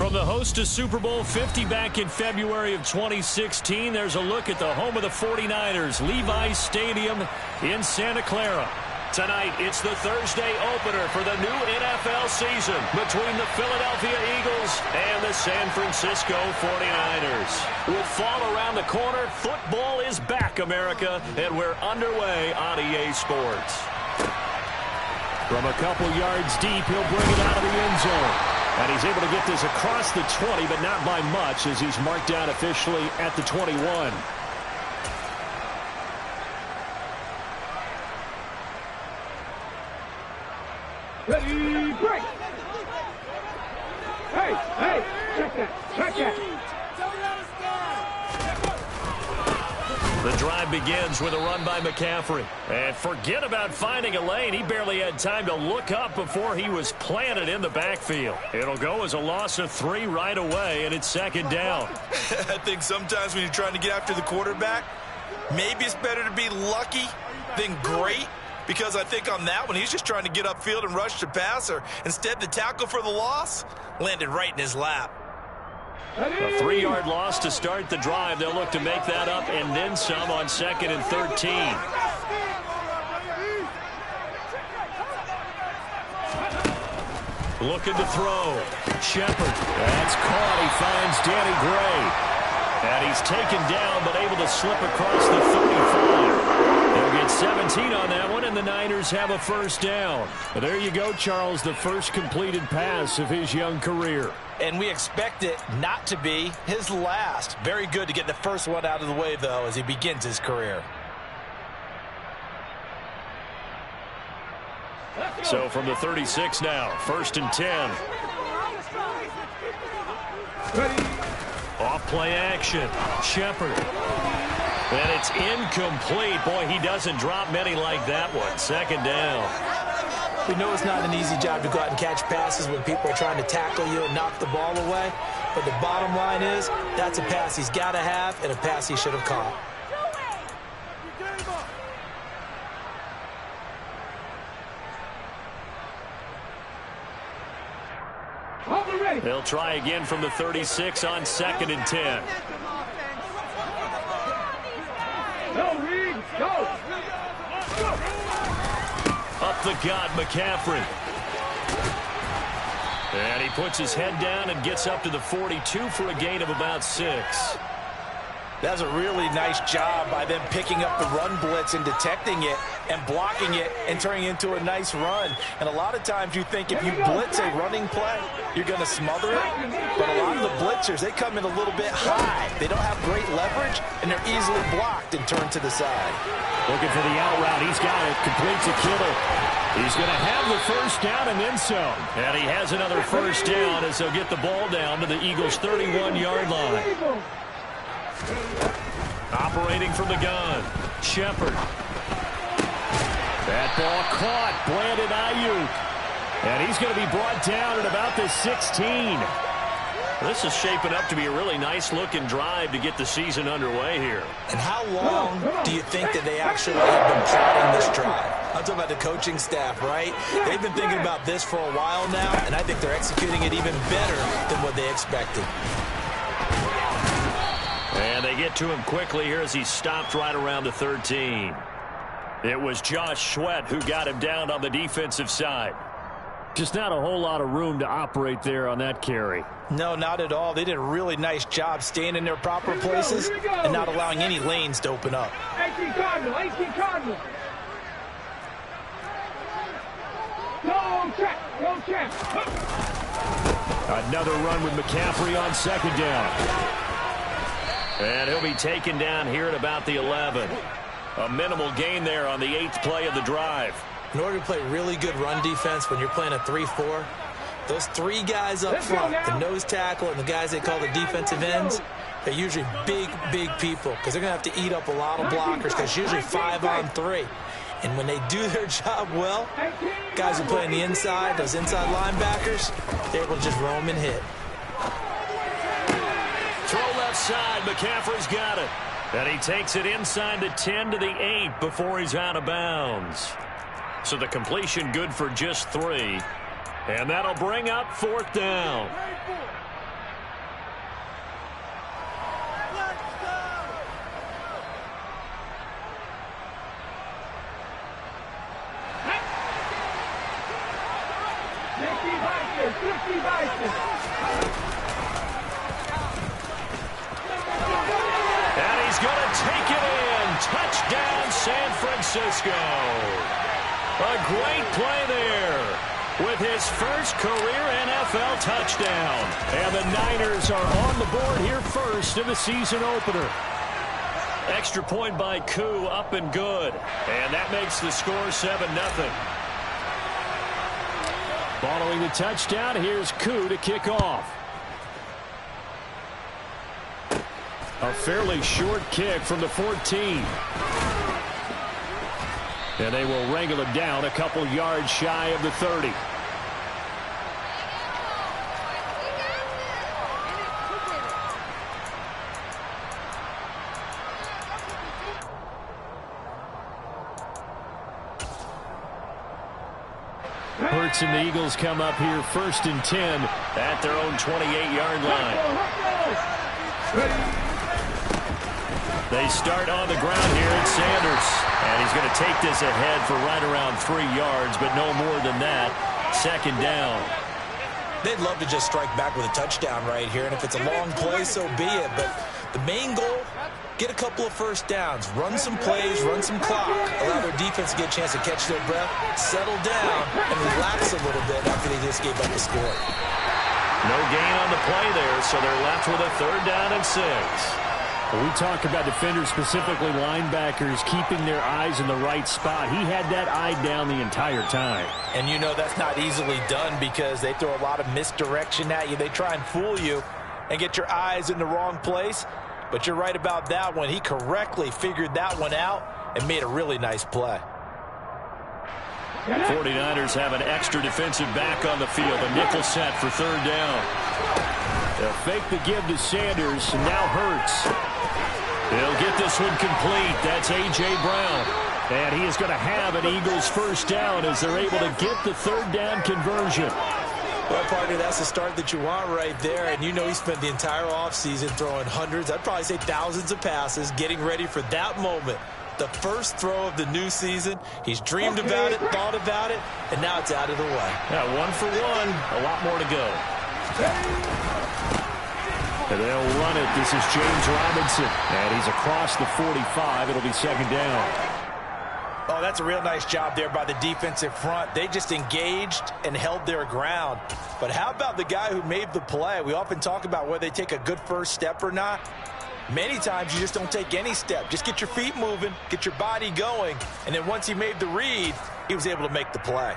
From the host to Super Bowl 50 back in February of 2016, there's a look at the home of the 49ers, Levi's Stadium in Santa Clara. Tonight, it's the Thursday opener for the new NFL season between the Philadelphia Eagles and the San Francisco 49ers. With fall around the corner, football is back, America, and we're underway on EA Sports. From a couple yards deep, he'll bring it out of the end zone. And he's able to get this across the 20, but not by much, as he's marked down officially at the 21. Ready, break! Hey, check that. The drive begins with a run by McCaffrey. And forget about finding a lane. He barely had time to look up before he was planted in the backfield. It'll go as a loss of 3 right away, and it's second down. I think sometimes when you're trying to get after the quarterback, maybe it's better to be lucky than great. Because I think on that one, he's just trying to get upfield and rush the passer. Instead, the tackle for the loss landed right in his lap. A 3-yard loss to start the drive. They'll look to make that up and then some on 2nd and 13. Looking to throw. Shepard. That's caught. He finds Danny Gray. And he's taken down but able to slip across the 35. They'll get 17 on that one, and the Niners have a first down. Well, there you go, Charles, the first completed pass of his young career. And we expect it not to be his last. Very good to get the first one out of the way, though, as he begins his career. So from the 36 now, 1st and 10. Off play action. Shepard. And it's incomplete. Boy, he doesn't drop many like that one. 2nd down. We know it's not an easy job to go out and catch passes when people are trying to tackle you and knock the ball away. But the bottom line is, that's a pass he's got to have and a pass he should have caught. They'll try again from the 36 on 2nd and 10. Up the gut, McCaffrey. And he puts his head down and gets up to the 42 for a gain of about 6. That's a really nice job by them picking up the run blitz and detecting it and blocking it and turning it into a nice run. And a lot of times you think if you blitz a running play, you're going to smother it. But a lot of the blitzers, they come in a little bit high. They don't have great leverage, and they're easily blocked and turned to the side. Looking for the out route. He's got it. Completes a Kittle. He's going to have the first down and then some. And he has another first down as they'll get the ball down to the Eagles' 31-yard line. Operating from the gun, Shepard. That ball caught, Brandon Ayuk. And he's going to be brought down at about the 16. This is shaping up to be a really nice-looking drive to get the season underway here. And how long do you think that they actually have been plotting this drive? I'm talking about the coaching staff, right? They've been thinking about this for a while now, and I think they're executing it even better than what they expected. And they get to him quickly here as he stopped right around the 13. It was Josh Sweat who got him down on the defensive side. Just not a whole lot of room to operate there on that carry. No, not at all. They did a really nice job staying in their proper places and not allowing any lanes to open up. 18 Cardinal. Go check. Another run with McCaffrey on 2nd down. And he'll be taken down here at about the 11. A minimal gain there on the 8th play of the drive. In order to play really good run defense when you're playing a 3-4, those 3 guys up front, the nose tackle and the guys they call the defensive ends, they're usually big people because they're going to have to eat up a lot of blockers because it's usually 5 on 3. And when they do their job well, guys who play on the inside, those inside linebackers, they're able to just roam and hit. Throw left side, McCaffrey's got it. And he takes it inside the 10 to the 8 before he's out of bounds. So the completion good for just 3. And that'll bring up 4th down. And he's going to take it in. Touchdown, San Francisco. A great play there with his first career NFL touchdown. And the Niners are on the board here first in the season opener. Extra point by Koo, up and good. And that makes the score 7-0. Following the touchdown, here's Koo to kick off. A fairly short kick from the 14. And they will wrangle it down a couple yards shy of the 30. Hurts and the Eagles come up here 1st and 10 at their own 28-yard line. They start on the ground here at Sanders. And he's going to take this ahead for right around 3 yards, but no more than that. 2nd down. They'd love to just strike back with a touchdown right here, and if it's a long play, so be it. But the main goal, get a couple of first downs, run some plays, run some clock, allow their defense to get a chance to catch their breath, settle down, and relax a little bit after they just gave up the score. No gain on the play there, so they're left with a 3rd down and 6. We talk about defenders, specifically linebackers, keeping their eyes in the right spot. He had that eye down the entire time. And you know that's not easily done because they throw a lot of misdirection at you. They try and fool you and get your eyes in the wrong place. But you're right about that one. He correctly figured that one out and made a really nice play. 49ers have an extra defensive back on the field. A nickel set for 3rd down. They'll fake the give to Sanders, and now Hurts. He'll get this one complete. That's A.J. Brown. And he is going to have an Eagles 1st down as they're able to get the 3rd down conversion. Well, partner, that's the start that you want right there. And you know he spent the entire offseason throwing hundreds, I'd probably say thousands of passes, getting ready for that moment. The first throw of the new season. He's dreamed about it, thought about it, and now it's out of the way. Yeah, 1 for 1. A lot more to go. And they'll run it. This is James Robinson. And he's across the 45. It'll be 2nd down. Oh, that's a real nice job there by the defensive front. They just engaged and held their ground. But how about the guy who made the play? We often talk about whether they take a good first step or not. Many times you just don't take any step. Just get your feet moving, get your body going, and then once he made the read, he was able to make the play.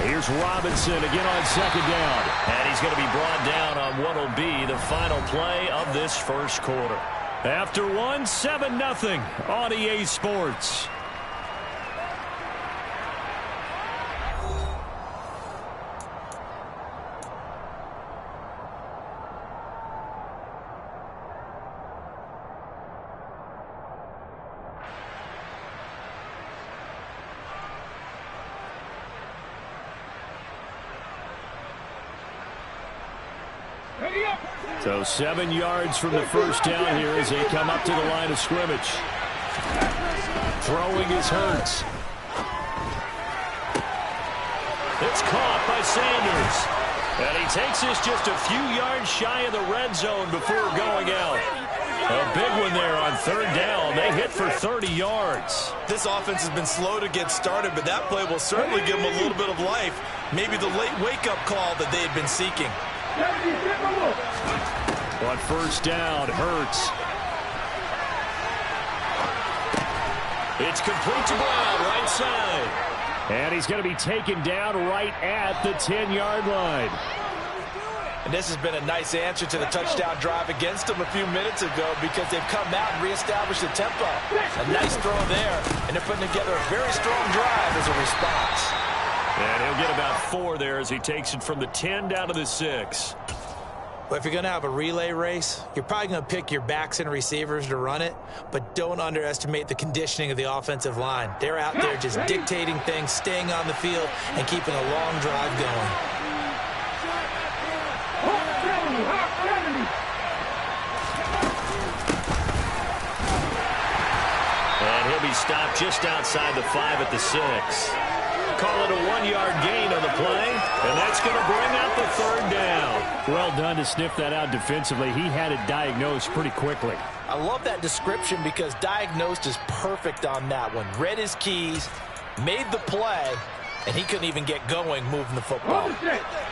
Here's Robinson again on 2nd down. And he's going to be brought down on what will be the final play of this first quarter. After 1, 7-0 on EA Sports. So 7 yards from the 1st down here as they come up to the line of scrimmage. Throwing is Hurts. It's caught by Sanders. And he takes this just a few yards shy of the red zone before going out. A big one there on 3rd down. They hit for 30 yards. This offense has been slow to get started, but that play will certainly give them a little bit of life. Maybe the late wake-up call that they had been seeking. On 1st down, Hurts. It's complete to Brown, right side. And he's going to be taken down right at the 10-yard line. And this has been a nice answer to the touchdown drive against them a few minutes ago because they've come out and reestablished the tempo. A nice throw there, and they're putting together a very strong drive as a response. And he'll get about 4 there as he takes it from the 10 down to the 6. Well, if you're going to have a relay race, you're probably going to pick your backs and receivers to run it, but don't underestimate the conditioning of the offensive line. They're out there just dictating things, staying on the field, and keeping a long drive going. He's stopped just outside the 5 at the 6. Call it a 1-yard gain on the play, and that's going to bring out the 3rd down. Well done to sniff that out defensively. He had it diagnosed pretty quickly. I love that description because diagnosed is perfect on that one. Read his keys, made the play, and he couldn't even get going moving the football.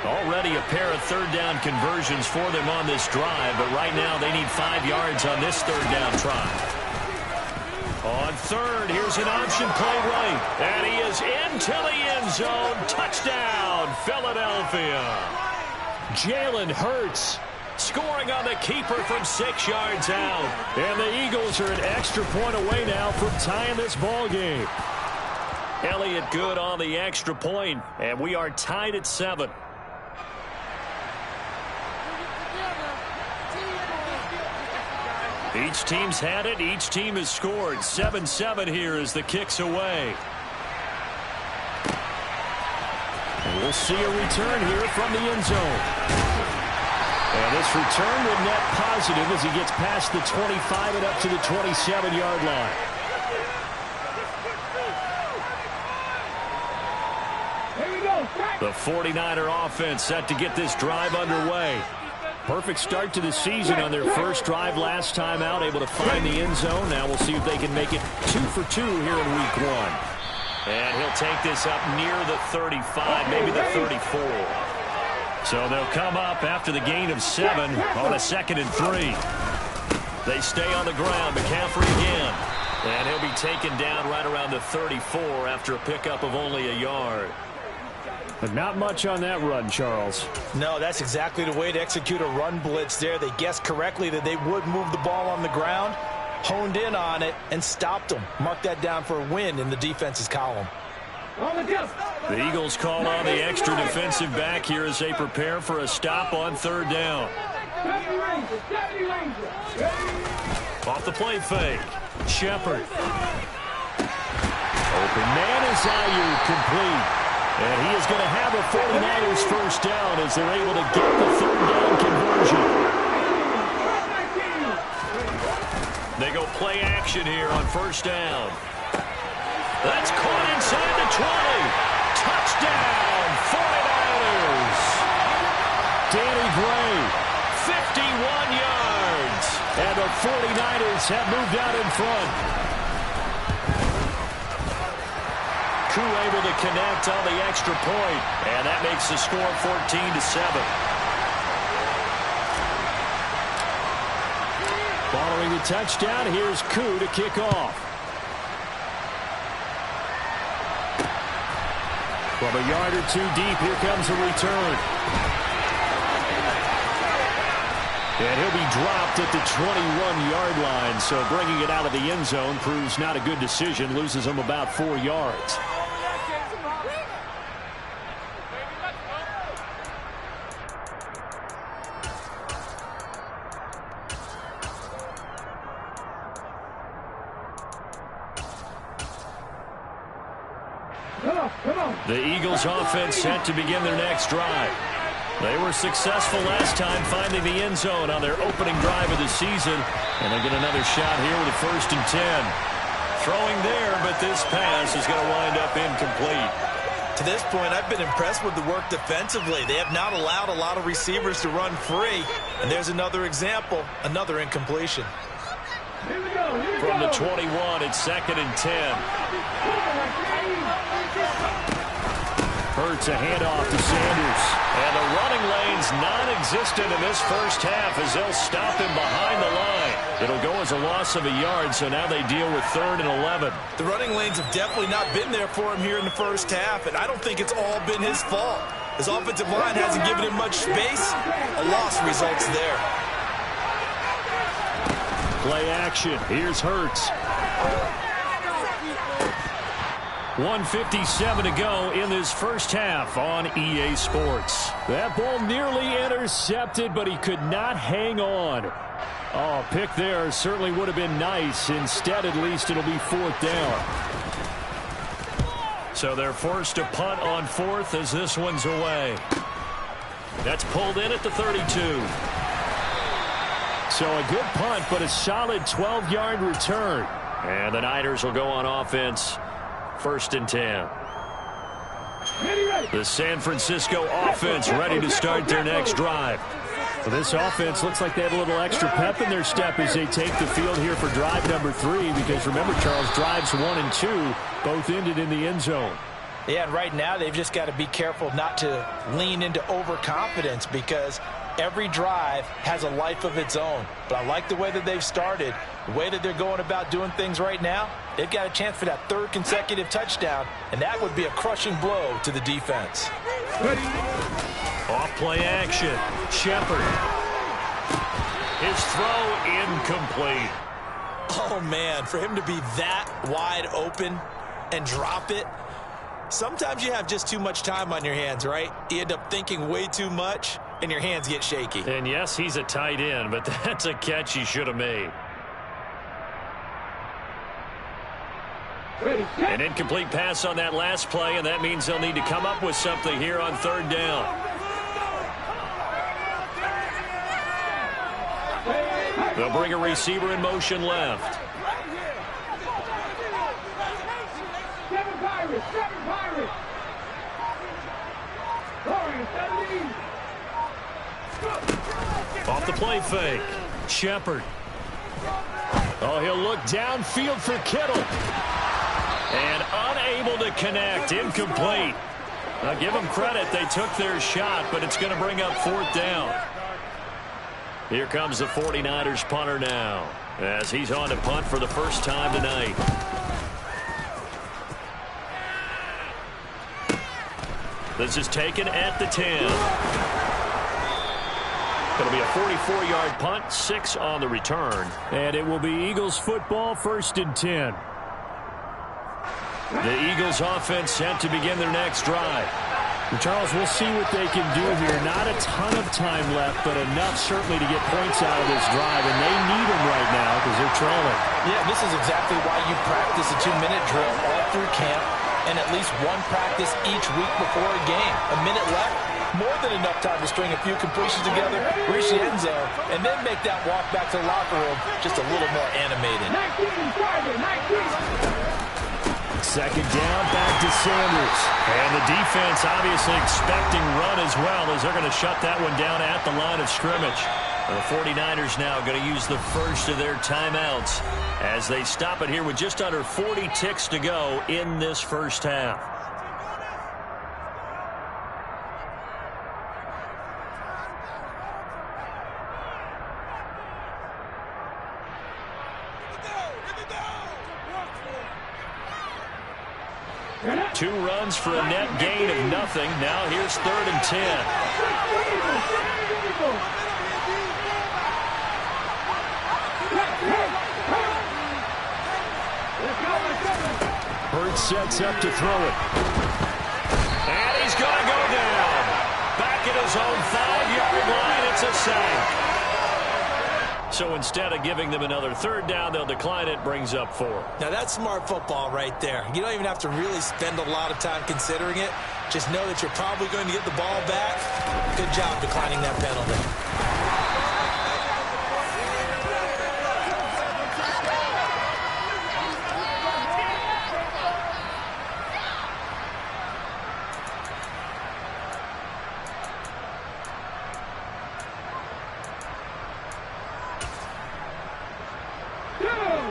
Already a pair of 3rd down conversions for them on this drive, but right now they need 5 yards on this 3rd down try. On 3rd, here's an option play right, and he is into the end zone. Touchdown, Philadelphia. Jalen Hurts scoring on the keeper from 6 yards out. And the Eagles are an extra point away now from tying this ball game. Elliott good on the extra point, and we are tied at 7. Each team's had it. Each team has scored. 7-7 here as the kick's away. And we'll see a return here from the end zone. And this return will net positive as he gets past the 25 and up to the 27-yard line. The 49er offense set to get this drive underway. Perfect start to the season on their first drive last time out, able to find the end zone. Now we'll see if they can make it 2 for 2 here in week 1. And he'll take this up near the 35, maybe the 34. So they'll come up after the gain of 7 on a 2nd and 3. They stay on the ground. McCaffrey again. And he'll be taken down right around the 34 after a pickup of only a yard. But not much on that run, Charles. No, that's exactly the way to execute a run blitz there. They guessed correctly that they would move the ball on the ground, honed in on it, and stopped them. Mark that down for a win in the defense's column. The Eagles call on the extra defensive back here as they prepare for a stop on 3rd down. Off the play fake. Shepard. Open man is Ayuk, complete. And he is going to have a 49ers first down as they're able to get the 3rd down conversion. They go play action here on 1st down. That's caught inside the 20. Touchdown, 49ers. Danny Gray, 51 yards. And the 49ers have moved out in front. Able to connect on the extra point, and that makes the score 14-7. Following the touchdown, here's Koo to kick off. From a yard or 2 deep, here comes a return. And he'll be dropped at the 21-yard line, so bringing it out of the end zone proves not a good decision, loses him about 4 yards. The Eagles offense set to begin their next drive. They were successful last time finding the end zone on their opening drive of the season. And they get another shot here with a 1st and 10. Throwing there, but this pass is going to wind up incomplete. To this point, I've been impressed with the work defensively. They have not allowed a lot of receivers to run free. And there's another example, another incompletion. From the 21, it's 2nd and 10. Hurts a handoff to Sanders. And the running lane's non-existent in this first half as they'll stop him behind the line. It'll go as a loss of a yard, so now they deal with 3rd and 11. The running lanes have definitely not been there for him here in the first half, and I don't think it's all been his fault. His offensive line hasn't given him much space. A loss results there. Play action. Here's Hurts. 1:57 to go in this first half on EA Sports. That ball nearly intercepted, but he could not hang on. Oh, pick there certainly would have been nice. Instead, at least, it'll be 4th down. So they're forced to punt on 4th as this one's away. That's pulled in at the 32. So a good punt, but a solid 12-yard return. And the Niners will go on offense. 1st and 10. The San Francisco offense ready to start their next drive. Well, this offense looks like they have a little extra pep in their step as they take the field here for drive number 3. Because remember, Charles, drives 1 and 2 both ended in the end zone. Yeah, and right now they've just got to be careful not to lean into overconfidence because every drive has a life of its own. But I like the way that they've started, the way that they're going about doing things right now. They've got a chance for that 3rd consecutive touchdown, and that would be a crushing blow to the defense. Off play action. Shepard. His throw incomplete. Oh, man, for him to be that wide open and drop it. Sometimes you have just too much time on your hands, right? You end up thinking way too much, and your hands get shaky. And yes, he's a tight end, but that's a catch he should have made. An incomplete pass on that last play, and that means they'll need to come up with something here on 3rd down. They'll bring a receiver in motion left. Off the play fake. Shepard. Oh, he'll look downfield for Kittle. And unable to connect. Incomplete. Now, give them credit. They took their shot, but it's going to bring up 4th down. Here comes the 49ers punter now as he's on to punt for the first time tonight. This is taken at the 10. It'll be a 44-yard punt, 6 on the return. And it will be Eagles football, 1st and 10. The Eagles offense set to begin their next drive. And Charles, we'll see what they can do here. Not a ton of time left, but enough certainly to get points out of this drive. And they need them right now because they're trailing. Yeah, this is exactly why you practice a 2-minute drill all through camp and at least one practice each week before a game. A minute left, more than enough time to string a few completions together, reach the end zone, and then make that walk back to the locker room just a little more animated. 2nd down, back to Sanders. And the defense obviously expecting run as well as they're going to shut that one down at the line of scrimmage. The 49ers now going to use the first of their timeouts as they stop it here with just under 40 ticks to go in this first half. Two runs for a net gain of nothing. Now here's 3rd and 10. Hurts sets up to throw it. And he's going to go down. Back at his own 5-yard line. It's a sack. So instead of giving them another 3rd down, they'll decline it. Brings up 4. Now, that's smart football right there. You don't even have to really spend a lot of time considering it. Just know that you're probably going to get the ball back. Good job declining that penalty.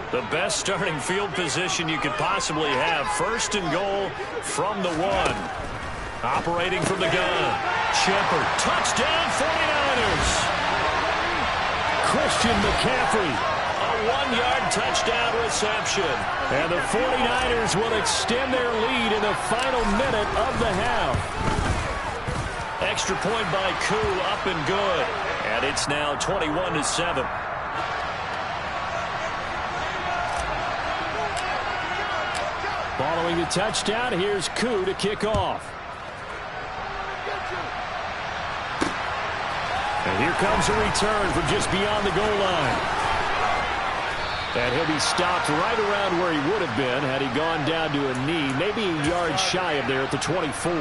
The best starting field position you could possibly have. 1st and goal from the 1. Operating from the gun. Shepard. Touchdown 49ers. Christian McCaffrey. A 1-yard touchdown reception. And the 49ers will extend their lead in the final minute of the half. Extra point by Koo, up and good. And it's now 21-7. Following the touchdown, here's Koo to kick off. And here comes a return from just beyond the goal line. And he'll be stopped right around where he would have been had he gone down to a knee, maybe a yard shy of there at the 24.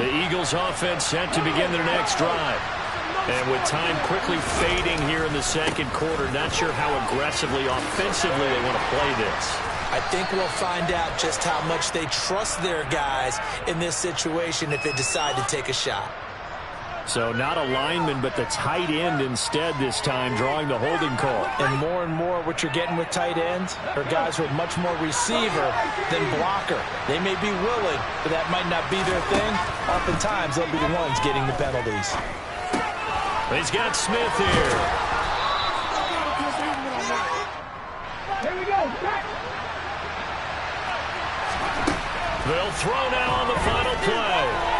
The Eagles offense set to begin their next drive. And with time quickly fading here in the second quarter, not sure how aggressively, offensively they want to play this. I think we'll find out just how much they trust their guys in this situation if they decide to take a shot. So not a lineman, but the tight end instead this time, drawing the holding call. And more what you're getting with tight ends are guys who are much more receiver than blocker. They may be willing, but that might not be their thing. Oftentimes, they'll be the ones getting the penalties. He's got Smith here. Here we go. Back. They'll throw now on the final play.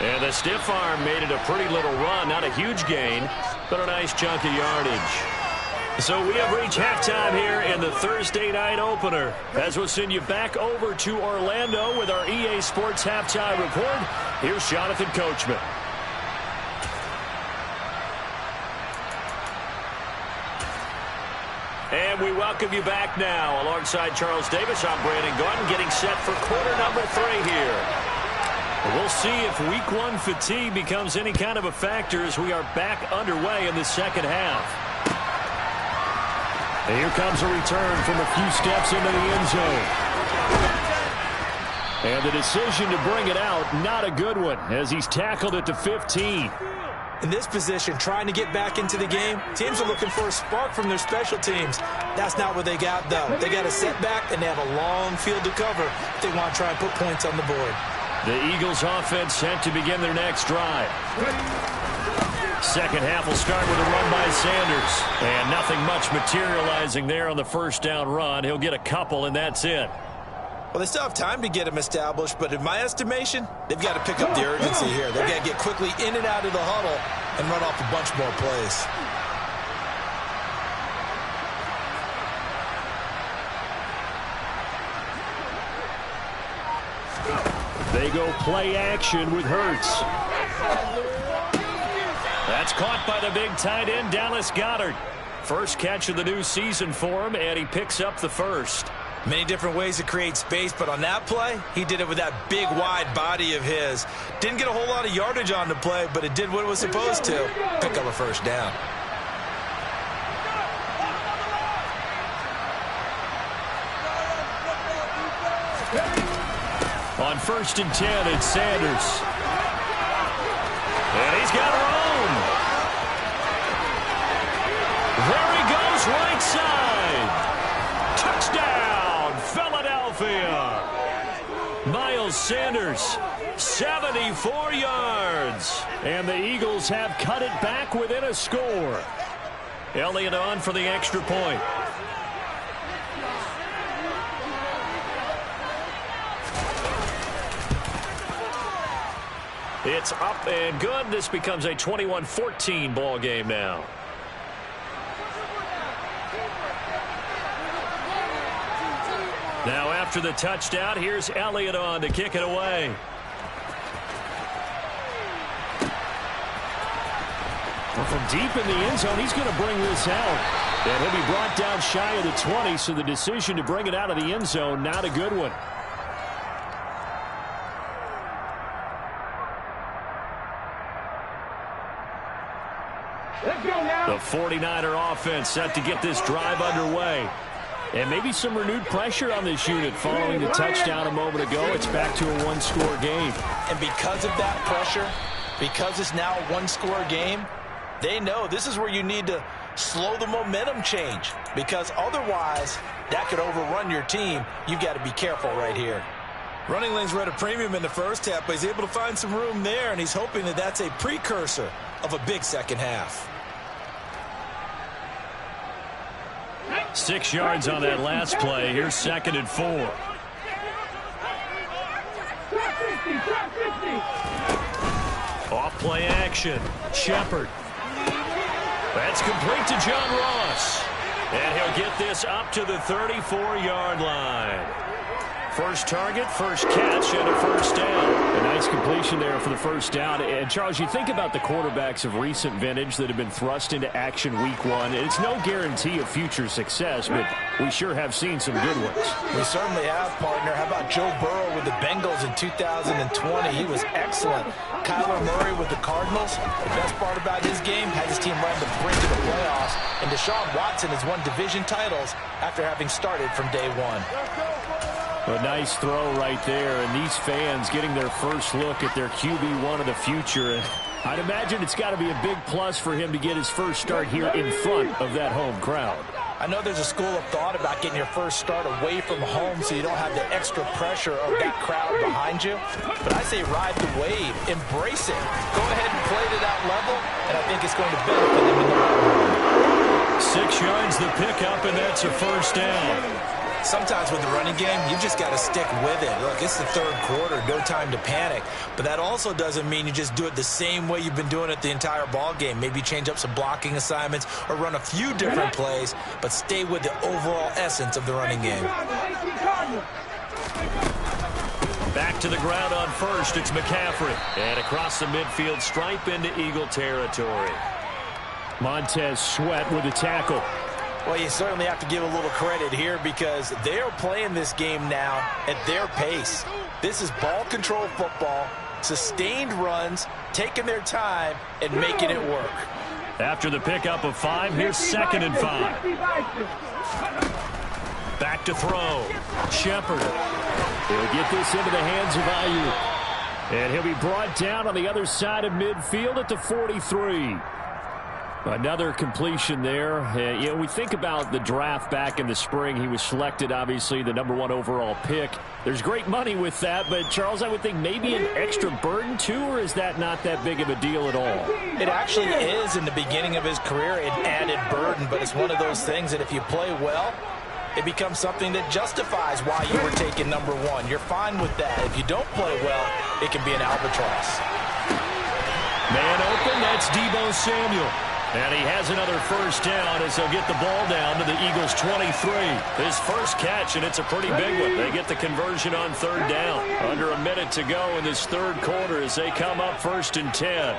And the stiff arm made it a pretty little run. Not a huge gain, but a nice chunk of yardage. So we have reached halftime here in the Thursday night opener. As we'll send you back over to Orlando with our EA Sports halftime report, here's Jonathan Coachman. And we welcome you back now. Alongside Charles Davis, I'm Brandon Gordon, getting set for quarter number 3 here. We'll see if week 1 fatigue becomes any kind of a factor as we are back underway in the second half. And here comes a return from a few steps into the end zone. And the decision to bring it out, not a good one, as he's tackled at the 15. In this position, trying to get back into the game, teams are looking for a spark from their special teams. That's not what they got, though. They got a setback, and they have a long field to cover if they want to try and put points on the board. The Eagles offense set to begin their next drive. Second half will start with a run by Sanders. And nothing much materializing there on the first down run. He'll get a couple, and that's it. Well, they still have time to get him established, but in my estimation, they've got to pick up the urgency here. They've got to get quickly in and out of the huddle and run off a bunch more plays. They go play action with Hurts. That's caught by the big tight end, Dallas Goedert. First catch of the new season for him, and he picks up the first. Many different ways to create space, but on that play, he did it with that big, wide body of his. Didn't get a whole lot of yardage on the play, but it did what it was supposed to. Pick up a first down. On 1st and 10, it's Sanders. And he's got room. There he goes, right side. Touchdown, Philadelphia. Miles Sanders, 74 yards. And the Eagles have cut it back within a score. Elliott on for the extra point. It's up and good. This becomes a 21-14 ball game now. Now after the touchdown, here's Elliott on to kick it away. Well, from deep in the end zone, he's going to bring this out. And he'll be brought down shy of the 20, so the decision to bring it out of the end zone, not a good one. The 49er offense set to get this drive underway. And maybe some renewed pressure on this unit following the touchdown a moment ago. It's back to a one-score game. And because of that pressure, because it's now a one-score game, they know this is where you need to slow the momentum change. Because otherwise, that could overrun your team. You've got to be careful right here. Running lanes were at a premium in the first half, but he's able to find some room there, and he's hoping that that's a precursor of a big second half. 6 yards on that last play. Here's 2nd and 4. Off play action. Shepard. That's complete to John Ross. And he'll get this up to the 34-yard line. First target, first catch, and a first down. A nice completion completion there for the first down. And, Charles, you think about the quarterbacks of recent vintage that have been thrust into action week one. It's no guarantee of future success, but we sure have seen some good ones. We certainly have, partner. How about Joe Burrow with the Bengals in 2020? He was excellent. Kyler Murray with the Cardinals. The best part about his game has his team right on the brink of the playoffs. And Deshaun Watson has won division titles after having started from day one. A nice throw right there, and these fans getting their first look at their QB1 of the future. I'd imagine it's got to be a big plus for him to get his first start here in front of that home crowd. I know there's a school of thought about getting your first start away from home so you don't have the extra pressure of that crowd behind you. But I say ride the wave. Embrace it. Go ahead and play to that level, and I think it's going to benefit them in the long run. 6 yards the pickup, and that's a first down. Sometimes with the running game, you've just got to stick with it. Look, it's the third quarter, no time to panic. But that also doesn't mean you just do it the same way you've been doing it the entire ball game. Maybe change up some blocking assignments or run a few different plays, but stay with the overall essence of the running game. Back to the ground on first, it's McCaffrey. And across the midfield stripe into Eagle territory. Montez Sweat with a tackle. Well, you certainly have to give a little credit here because they are playing this game now at their pace. This is ball control football, sustained runs, taking their time, and making it work. After the pickup of 5, here's 2nd and 5. Back to throw. Shepard. He'll get this into the hands of Ayuk. And he'll be brought down on the other side of midfield at the 43. Another completion there. You know, we think about the draft back in the spring. He was selected, obviously, the #1 overall pick. There's great money with that, but, Charles, I would think maybe an extra burden, too, or is that not that big of a deal at all? It actually is in the beginning of his career, an added burden, but it's one of those things that if you play well, it becomes something that justifies why you were taken #1. You're fine with that. If you don't play well, it can be an albatross. Man open, that's Deebo Samuel. And he has another first down as they'll get the ball down to the Eagles' 23. His first catch, and it's a pretty big one. They get the conversion on 3rd down. Under a minute to go in this 3rd quarter as they come up 1st and 10.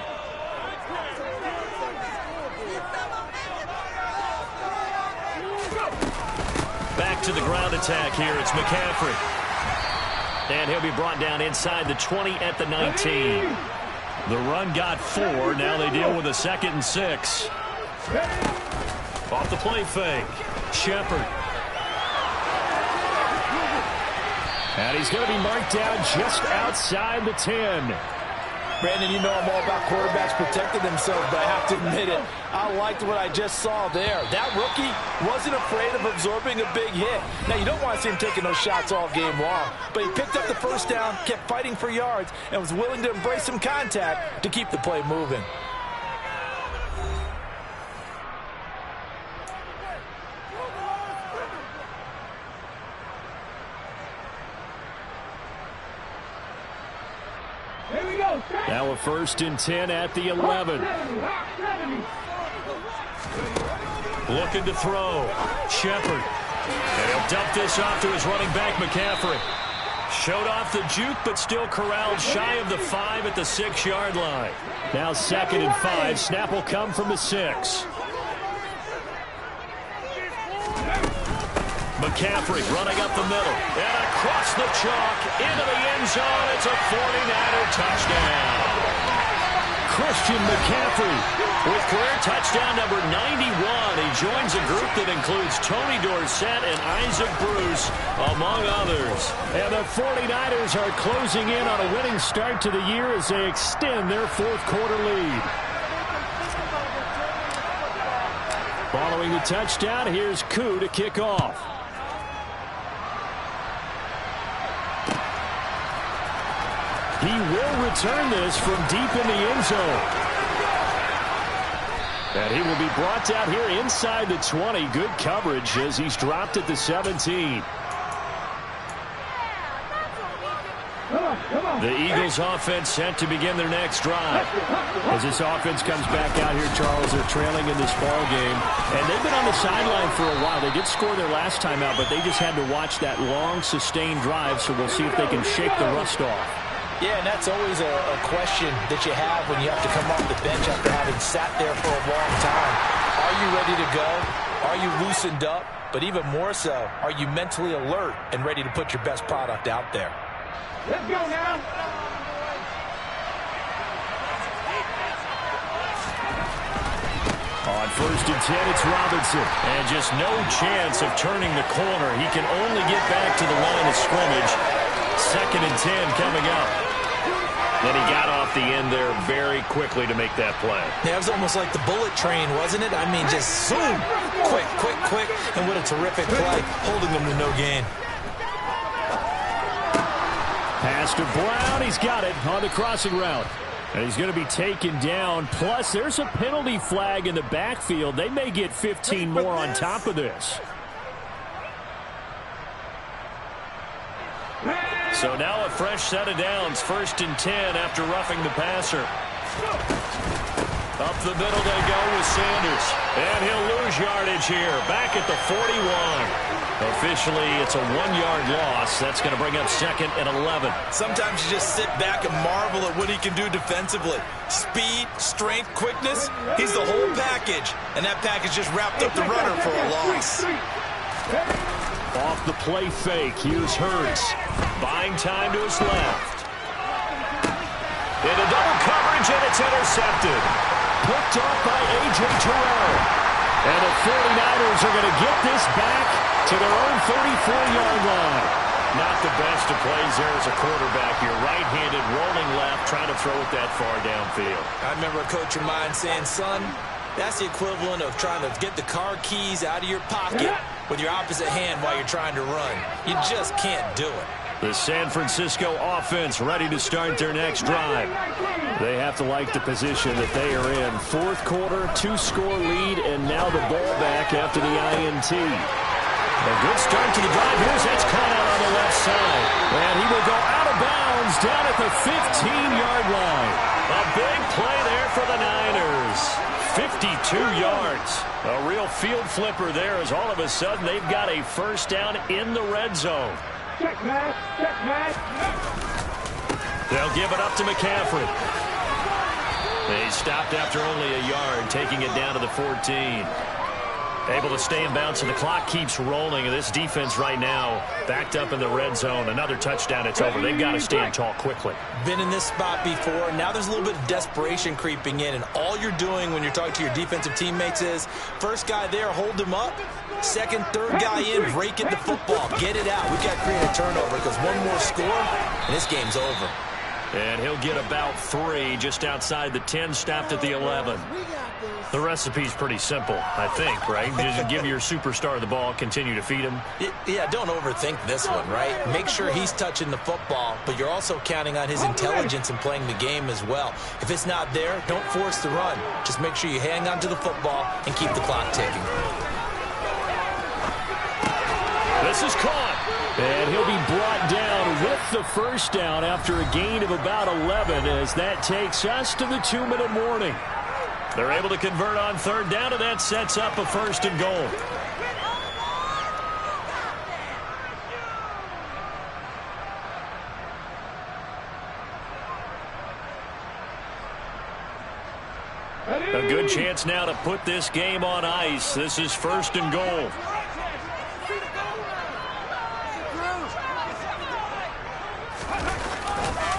Back to the ground attack here. It's McCaffrey. And he'll be brought down inside the 20 at the 19. The run got 4. Now they deal with a 2nd and 6. Off the play fake. Shepard. And he's going to be marked down just outside the 10. Brandon, you know I'm all about quarterbacks protecting themselves, but I have to admit it. I liked what I just saw there. That rookie wasn't afraid of absorbing a big hit. Now, you don't want to see him taking those shots all game long, but he picked up the first down, kept fighting for yards, and was willing to embrace some contact to keep the play moving. Now a 1st and 10 at the 11. Looking to throw. Shepard. And he'll dump this off to his running back, McCaffrey. Showed off the juke, but still corralled shy of the 5 at the 6-yard line. Now 2nd and 5. Snap will come from the 6. McCaffrey running up the middle. And across the chalk into the end zone. It's a 49er touchdown. Christian McCaffrey with career touchdown number 91. He joins a group that includes Tony Dorsett and Isaac Bruce, among others. And the 49ers are closing in on a winning start to the year as they extend their 4th quarter lead. Following the touchdown, here's Koo to kick off. He will return this from deep in the end zone. And he will be brought down here inside the 20. Good coverage as he's dropped at the 17. The Eagles offense set to begin their next drive. As this offense comes back out here, Charles, they're trailing in this ball game. And they've been on the sideline for a while. They did score their last time out, but they just had to watch that long, sustained drive, so we'll see if they can shake the rust off. Yeah, and that's always a question that you have when you have to come off the bench after having sat there for a long time. Are you ready to go? Are you loosened up? But even more so, are you mentally alert and ready to put your best product out there? Let's go now. On 1st and 10, it's Robinson. And just no chance of turning the corner. He can only get back to the line of scrimmage. 2nd and 10 coming up. And he got off the end there very quickly to make that play. Yeah, it was almost like the bullet train, wasn't it? I mean, just zoom. Quick, quick, quick. And what a terrific play, holding them to no gain. Pass to Brown. He's got it on the crossing route. And he's going to be taken down. Plus, there's a penalty flag in the backfield. They may get 15 more on top of this. So now a fresh set of downs. 1st and 10 after roughing the passer. Up the middle they go with Sanders. And he'll lose yardage here. Back at the 41. Officially, it's a 1-yard loss. That's going to bring up 2nd and 11. Sometimes you just sit back and marvel at what he can do defensively. Speed, strength, quickness. He's the whole package. And that package just wrapped up the runner for a loss. Off the play fake, here's Hurts. Buying time to his left. Into double coverage, and it's intercepted. Picked off by A.J. Terrell. And the 49ers are going to get this back to their own 34-yard line. Not the best of plays there as a quarterback. You're right-handed, rolling left, trying to throw it that far downfield. I remember a coach of mine saying, son, that's the equivalent of trying to get the car keys out of your pocket with your opposite hand while you're trying to run. You just can't do it. The San Francisco offense ready to start their next drive. They have to like the position that they are in. 4th quarter, 2-score lead, and now the ball back after the INT. A good start to the drive. Here's that's caught out on the left side. And he will go out of bounds down at the 15-yard line. A big play there for the Niners. 52 yards. A real field flipper there as all of a sudden they've got a first down in the red zone. Check, man. Check, man. They'll give it up to McCaffrey. They stopped after only a yard, taking it down to the 14. Able to stay in bounds, and the clock keeps rolling. And this defense right now backed up in the red zone. Another touchdown, it's over. They've got to stand tall quickly. Been in this spot before. Now there's a little bit of desperation creeping in. And all you're doing when you're talking to your defensive teammates is, first guy there, hold him up. Second, third guy in, rake at the football. Get it out. We've got to create a turnover because one more score, and this game's over. And he'll get about 3 just outside the 10, stopped at the 11. The recipe's pretty simple, I think, right? Just give your superstar the ball, continue to feed him. Yeah, don't overthink this one, right? Make sure he's touching the football, but you're also counting on his intelligence in playing the game as well. If it's not there, don't force the run. Just make sure you hang on to the football and keep the clock ticking. This is caught. And he'll be brought down with the first down after a gain of about 11 as that takes us to the 2-minute warning. They're able to convert on 3rd down, and that sets up a 1st and goal. A good chance now to put this game on ice. This is 1st and goal.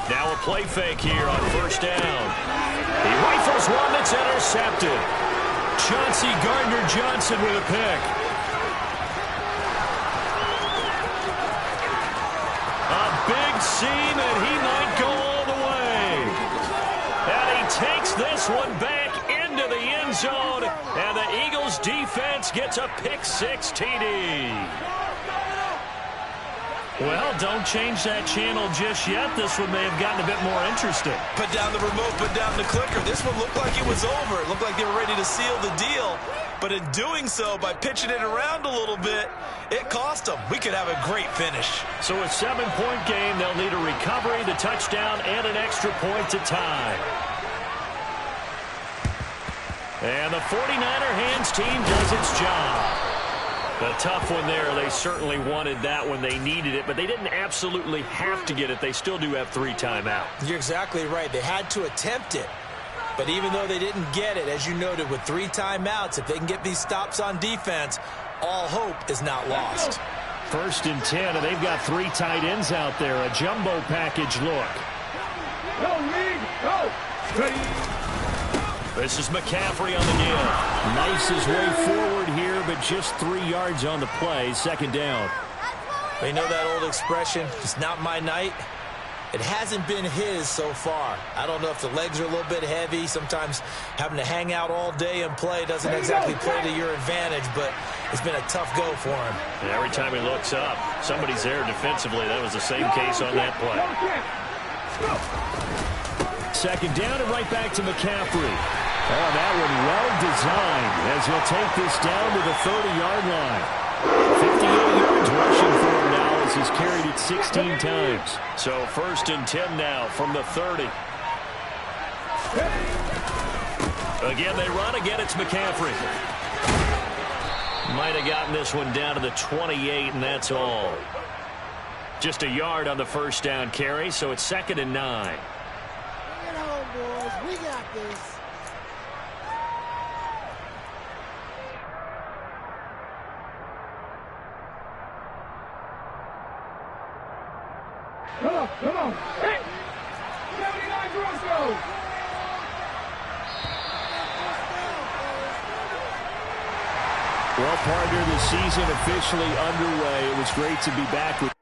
Now a play fake here on 1st down. He rifles one that's intercepted. Chauncey Gardner-Johnson with a pick. A big seam, and he might go all the way. And he takes this one back into the end zone, and the Eagles defense gets a pick-6 TD. Well, don't change that channel just yet. This one may have gotten a bit more interesting. Put down the remote, put down the clicker. This one looked like it was over. It looked like they were ready to seal the deal. But in doing so, by pitching it around a little bit, it cost them. We could have a great finish. So a 7-point game, they'll need a recovery, the touchdown, and an extra point to tie. And the 49er hands team does its job. A tough one there. They certainly wanted that when they needed it, but they didn't absolutely have to get it. They still do have 3 timeouts. You're exactly right. They had to attempt it. But even though they didn't get it, as you noted, with 3 timeouts, if they can get these stops on defense, all hope is not lost. 1st and 10, and they've got 3 tight ends out there. A jumbo package look. Go, lead, go. Ready. This is McCaffrey on the deal. Nice his way forward here, but just 3 yards on the play. 2nd down. You know that old expression, it's not my night? It hasn't been his so far. I don't know if the legs are a little bit heavy. Sometimes having to hang out all day and play doesn't exactly play to your advantage, but it's been a tough go for him. And every time he looks up, somebody's there defensively. That was the same case on that play. 2nd down and right back to McCaffrey. Oh, that one well designed as he'll take this down to the 30-yard line. 58 yards rushing for him now as he's carried it 16 times. So 1st and 10 now from the 30. Again, they run. Again, it's McCaffrey. Might have gotten this one down to the 28, and that's all. Just a yard on the 1st down carry, so it's 2nd and 9. Bring it home, boys. We got this. Come on. Hey. 79 Grosso. Well, partner, the season officially underway. It was great to be back with